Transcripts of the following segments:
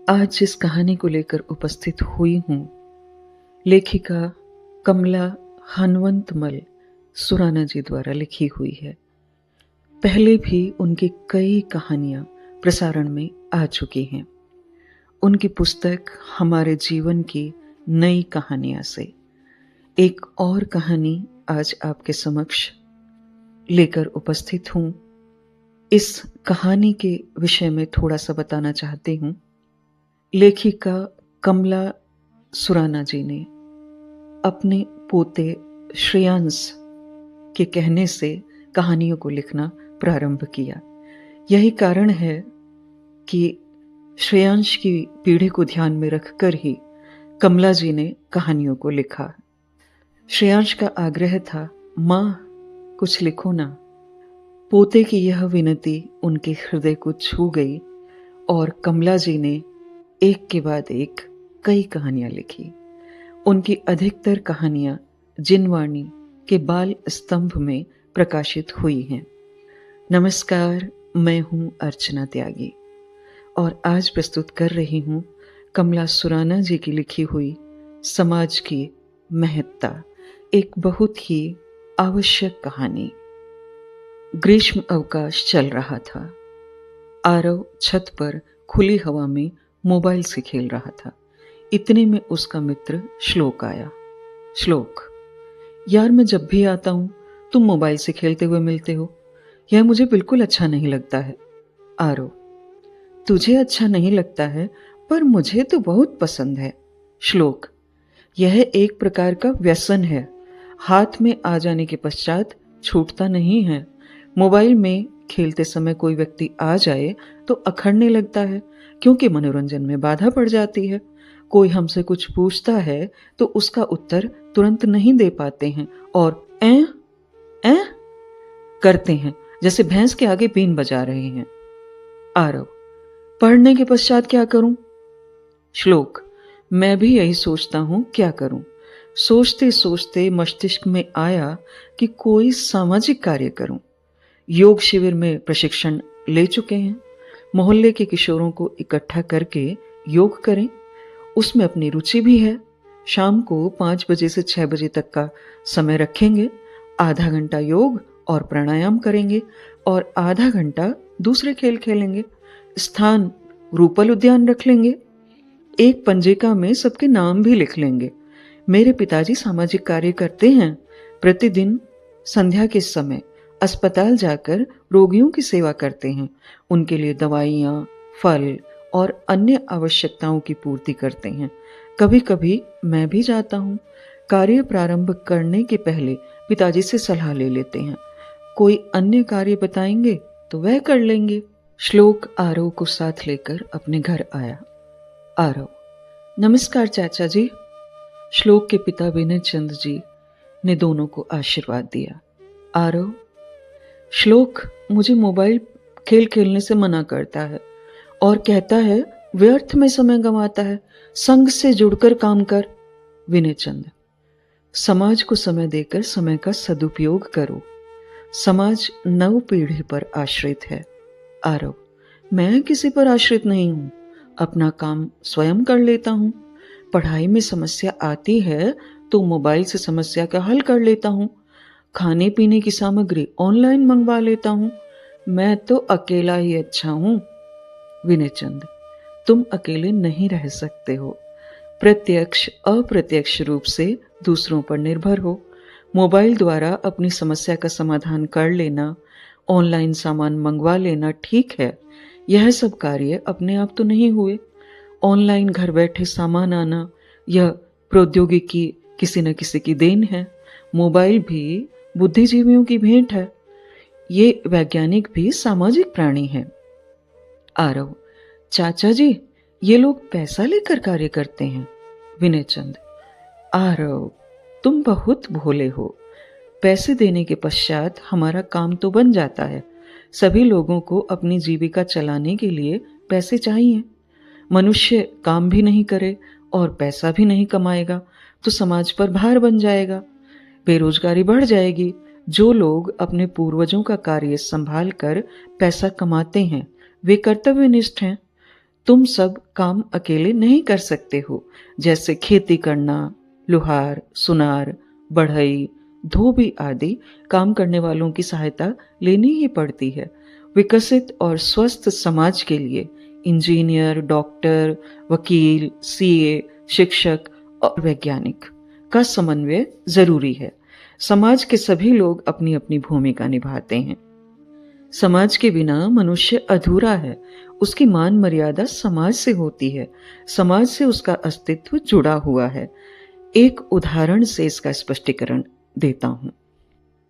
आज जिस कहानी को लेकर उपस्थित हुई हूँ, लेखिका कमला हनवंतमल सुराना जी द्वारा लिखी हुई है। पहले भी उनकी कई कहानियाँ प्रसारण में आ चुकी हैं। उनकी पुस्तक हमारे जीवन की नई कहानियाँ से एक और कहानी आज आपके समक्ष लेकर उपस्थित हूँ। इस कहानी के विषय में थोड़ा सा बताना चाहती हूँ। लेखिका कमला सुराना जी ने अपने पोते श्रेयांश के कहने से कहानियों को लिखना प्रारंभ किया। यही कारण है कि श्रेयांश की पीढ़ी को ध्यान में रखकर ही कमला जी ने कहानियों को लिखा। श्रेयांश का आग्रह था, माँ कुछ लिखो ना। पोते की यह विनती उनके हृदय को छू गई और कमला जी ने एक के बाद एक कई कहानियां लिखी। उनकी अधिकतर कहानियां जिनवाणी के बाल स्तंभ में प्रकाशित हुई हैं। नमस्कार, मैं हूं अर्चना त्यागी और आज प्रस्तुत कर रही हूं कमला सुराना जी की लिखी हुई समाज की महत्ता, एक बहुत ही आवश्यक कहानी। ग्रीष्म अवकाश चल रहा था। आरव छत पर खुली हवा में मोबाइल से खेल रहा था। इतने में उसका मित्र श्लोक आया। श्लोक, यार मैं जब भी आता हूं तुम मोबाइल से खेलते हुए मिलते हो। यह मुझे बिल्कुल अच्छा नहीं लगता है। आरव, तुझे अच्छा नहीं लगता है पर मुझे तो बहुत पसंद है। श्लोक, यह एक प्रकार का व्यसन है। हाथ में आ जाने के पश्चात छूटता नहीं है। मोबाइल में खेलते समय कोई व्यक्ति आ जाए तो अखड़ने लगता है क्योंकि मनोरंजन में बाधा पड़ जाती है। कोई हमसे कुछ पूछता है तो उसका उत्तर तुरंत नहीं दे पाते हैं और ऐं ऐं करते हैं जैसे भैंस के आगे बीन बजा रहे हैं। आरव, पढ़ने के पश्चात क्या करूं? श्लोक, मैं भी यही सोचता हूं क्या करूं। सोचते सोचते मस्तिष्क में आया कि कोई सामाजिक कार्य करूं। योग शिविर में प्रशिक्षण ले चुके हैं। मोहल्ले के किशोरों को इकट्ठा करके योग करें। उसमें अपनी रुचि भी है। शाम को 5 बजे से 6 बजे तक का समय रखेंगे। आधा घंटा योग और प्राणायाम करेंगे और आधा घंटा दूसरे खेल खेलेंगे। स्थान रूपल उद्यान रख लेंगे। एक पंजिका में सबके नाम भी लिख लेंगे। मेरे पिताजी सामाजिक कार्य करते हैं। प्रतिदिन संध्या के समय अस्पताल जाकर रोगियों की सेवा करते हैं। उनके लिए दवाइयाँ, फल और अन्य आवश्यकताओं की पूर्ति करते हैं। कभी कभी मैं भी जाता हूँ। कार्य प्रारंभ करने के पहले पिताजी से सलाह ले लेते हैं। कोई अन्य कार्य बताएंगे तो वह कर लेंगे। श्लोक आरव को साथ लेकर अपने घर आया। आरव, नमस्कार चाचा जी। श्लोक के पिता विनय चंद जी ने दोनों को आशीर्वाद दिया। आरव, श्लोक मुझे मोबाइल खेल खेलने से मना करता है और कहता है व्यर्थ में समय गंवाता है। संघ से जुड़कर काम कर। विनय चंद, समाज को समय देकर समय का सदुपयोग करो। समाज नव पीढ़ी पर आश्रित है। आरव, मैं किसी पर आश्रित नहीं हूं। अपना काम स्वयं कर लेता हूं। पढ़ाई में समस्या आती है तो मोबाइल से समस्या का हल कर लेता हूं। खाने पीने की सामग्री ऑनलाइन मंगवा लेता हूं। मैं तो अकेला ही अच्छा हूं। विनय चंद, तुम अकेले नहीं रह सकते हो। प्रत्यक्ष अप्रत्यक्ष रूप से दूसरों पर निर्भर हो। मोबाइल द्वारा अपनी समस्या का समाधान कर लेना, ऑनलाइन सामान मंगवा लेना ठीक है। यह सब कार्य अपने आप तो नहीं हुए। ऑनलाइन घर बैठे सामान आना, यह प्रौद्योगिकी किसी न किसी की देन है। मोबाइल भी बुद्धिजीवियों की भेंट है। ये वैज्ञानिक भी सामाजिक प्राणी हैं। आरव, चाचा जी ये लोग पैसा लेकर कार्य करते हैं। विनय चंद, आरव तुम बहुत भोले हो। पैसे देने के पश्चात हमारा काम तो बन जाता है। सभी लोगों को अपनी जीविका चलाने के लिए पैसे चाहिए। मनुष्य काम भी नहीं करे और पैसा भी नहीं कमाएगा तो समाज पर भार बन जाएगा। बेरोजगारी बढ़ जाएगी। जो लोग अपने पूर्वजों का कार्य संभाल कर पैसा कमाते हैं वे कर्तव्यनिष्ठ हैं। तुम सब काम अकेले नहीं कर सकते हो, जैसे खेती करना, लुहार, सुनार, बढ़ई, धोबी आदि काम करने वालों की सहायता लेनी ही पड़ती है। विकसित और स्वस्थ समाज के लिए इंजीनियर, डॉक्टर, वकील, सीए, शिक्षक और वैज्ञानिक का समन्वय जरूरी है। समाज के सभी लोग अपनी अपनी भूमिका निभाते हैं। समाज के बिना मनुष्य अधूरा है। उसकी मान मर्यादा समाज से होती है। समाज से उसका अस्तित्व जुड़ा हुआ है। एक उदाहरण से इसका स्पष्टीकरण देता हूं।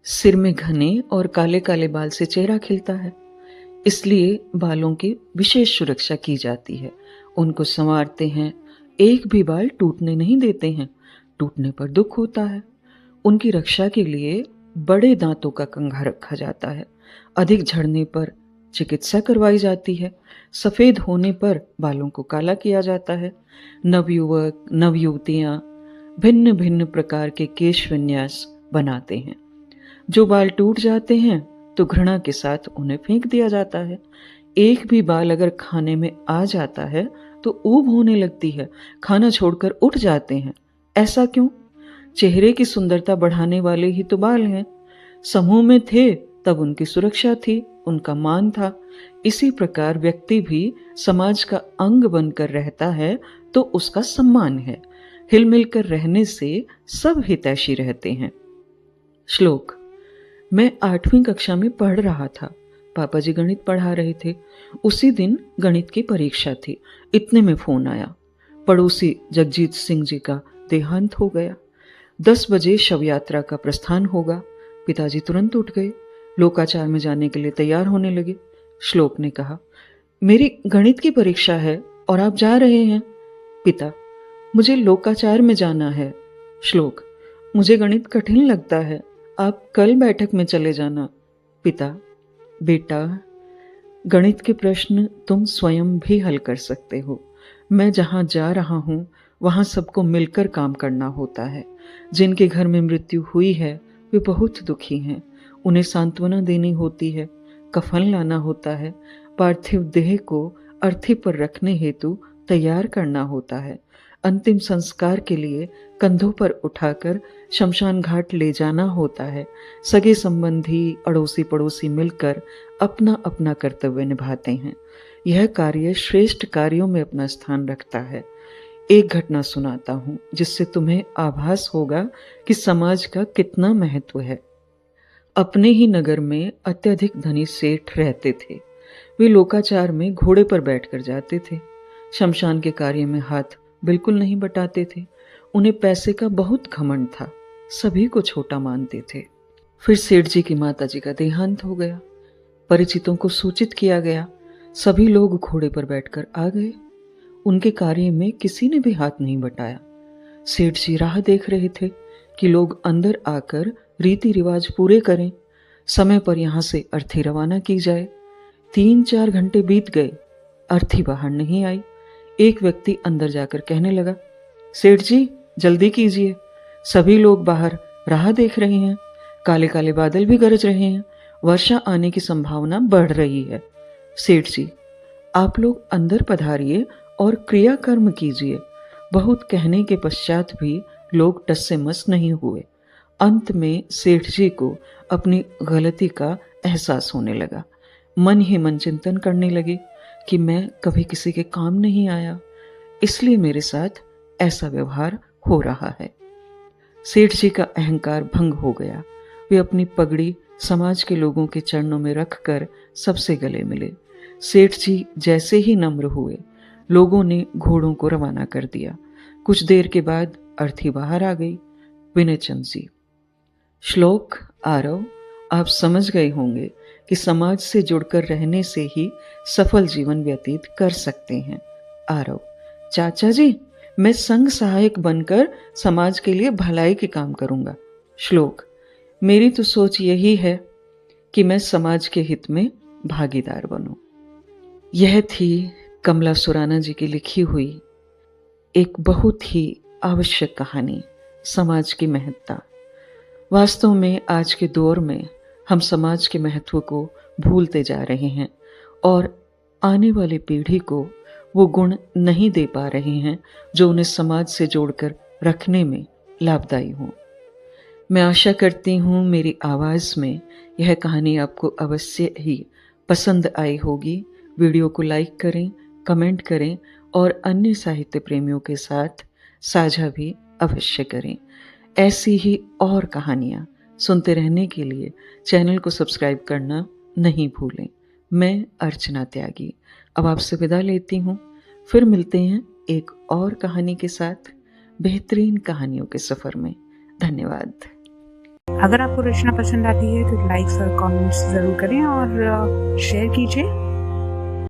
सिर में घने और काले काले बाल से चेहरा खिलता है, इसलिए बालों की विशेष सुरक्षा की जाती है। उनको संवारते हैं, एक भी बाल टूटने नहीं देते हैं। टूटने पर दुख होता है। उनकी रक्षा के लिए बड़े दांतों का कंघा रखा जाता है। अधिक झड़ने पर चिकित्सा करवाई जाती है। सफेद होने पर बालों को काला किया जाता है। नवयुवक, नवयुवतियां भिन्न भिन्न प्रकार के केश विन्यास बनाते हैं। जो बाल टूट जाते हैं तो घृणा के साथ उन्हें फेंक दिया जाता है। एक भी बाल अगर खाने में आ जाता है तो ऊब होने लगती है, खाना छोड़कर उठ जाते हैं। ऐसा क्यों? चेहरे की सुंदरता बढ़ाने वाले ही तो बाल हैं। समूह में थे तब उनकी सुरक्षा थी, उनका मान था। इसी प्रकार व्यक्ति भी समाज का अंग बनकर रहता है तो उसका सम्मान है। हिल मिलकर रहने से सब हितैषी रहते हैं। श्लोक। मैं 8वीं कक्षा में पढ़ रहा था। पापा जी गणित पढ़ा रहे थे। उसी दिन गणित की परीक्षा थी। इतने में फोन आया। पड़ोसी जगजीत सिंह जी का देहांत हो गया। 10 बजे शव यात्रा का प्रस्थान होगा। पिताजी तुरंत उठ गए, लोकाचार में जाने के लिए तैयार होने लगे। श्लोक ने कहा, मेरी गणित की परीक्षा है और आप जा रहे हैं? पिता, मुझे लोकाचार में जाना है। श्लोक, मुझे गणित कठिन लगता है, आप कल बैठक में चले जाना। पिता, बेटा, गणित के प्रश्न तुम स्वयं भी हल कर सकते हो। मैं जहां जा रहा हूं वहां सबको मिलकर काम करना होता है। जिनके घर में मृत्यु हुई है वे बहुत दुखी हैं। उन्हें सांत्वना देनी होती है, कफन लाना होता है, पार्थिव देह को अर्थी पर रखने हेतु तैयार करना होता है, अंतिम संस्कार के लिए कंधों पर उठाकर शमशान घाट ले जाना होता है। सगे संबंधी, अड़ोसी पड़ोसी मिलकर अपना अपना कर्तव्य निभाते हैं। यह कार्य श्रेष्ठ कार्यों में अपना स्थान रखता है। एक घटना सुनाता हूं जिससे तुम्हें आभास होगा कि समाज का कितना महत्व है। अपने ही नगर में अत्यधिक धनी सेठ रहते थे। वे लोकाचार में घोड़े पर बैठकर जाते थे। शमशान के कार्य में हाथ बिल्कुल नहीं बटाते थे। उन्हें पैसे का बहुत घमंड था, सभी को छोटा मानते थे। फिर सेठ जी की माता जी का देहांत हो गया। परिचितों को सूचित किया गया। सभी लोग घोड़े पर बैठकर आ गए। उनके कार्य में किसी ने भी हाथ नहीं बटाया। सेठ जी राह देख रहे थे कि लोग अंदर आकर रीति रिवाज पूरे करें, समय पर यहां से अर्थी रवाना की जाए। 3-4 घंटे बीत गए, अर्थी बाहर नहीं आई। एक व्यक्ति अंदर जाकर कहने लगा, सेठ जी जल्दी कीजिए, सभी लोग बाहर राह देख रहे हैं, काले काले बादल भी गरज रहे हैं, वर्षा आने की संभावना बढ़ रही है। सेठ जी, आप लोग अंदर पधारिए और क्रियाकर्म कीजिए। बहुत कहने के पश्चात भी लोग टस से मस नहीं हुए। अंत में सेठ जी को अपनी गलती का एहसास होने लगा। मन ही मन चिंतन करने लगे कि मैं कभी किसी के काम नहीं आया, इसलिए मेरे साथ ऐसा व्यवहार हो रहा है। सेठ जी का अहंकार भंग हो गया। वे अपनी पगड़ी समाज के लोगों के चरणों में रखकर सबसे गले मिले। सेठ जी जैसे ही नम्र हुए, लोगों ने घोड़ों को रवाना कर दिया। कुछ देर के बाद अर्थी बाहर आ गई। विनय चंद जी। श्लोक आरव, आप समझ गए होंगे कि समाज से जुड़कर रहने से ही सफल जीवन व्यतीत कर सकते हैं। आरव, चाचा जी, मैं संघ सहायक बनकर समाज के लिए भलाई के काम करूंगा। श्लोक, मेरी तो सोच यही है कि मैं समाज के हित में भागीदार बनूं। यह थी कमला सुराना जी की लिखी हुई एक बहुत ही आवश्यक कहानी, समाज की महत्ता। वास्तव में आज के दौर में हम समाज के महत्व को भूलते जा रहे हैं और आने वाली पीढ़ी को वो गुण नहीं दे पा रहे हैं जो उन्हें समाज से जोड़कर रखने में लाभदायी हों। मैं आशा करती हूँ मेरी आवाज़ में यह कहानी आपको अवश्य ही पसंद आई होगी। वीडियो को लाइक करें, कमेंट करें और अन्य साहित्य प्रेमियों के साथ साझा भी अवश्य करें। ऐसी ही और कहानियाँ सुनते रहने के लिए चैनल को सब्सक्राइब करना नहीं भूलें। मैं अर्चना त्यागी अब आपसे विदा लेती हूँ। फिर मिलते हैं एक और कहानी के साथ बेहतरीन कहानियों के सफ़र में। धन्यवाद। अगर आपको रचना पसंद आती है तो लाइक्स और कमेंट्स ज़रूर करें और शेयर कीजिए।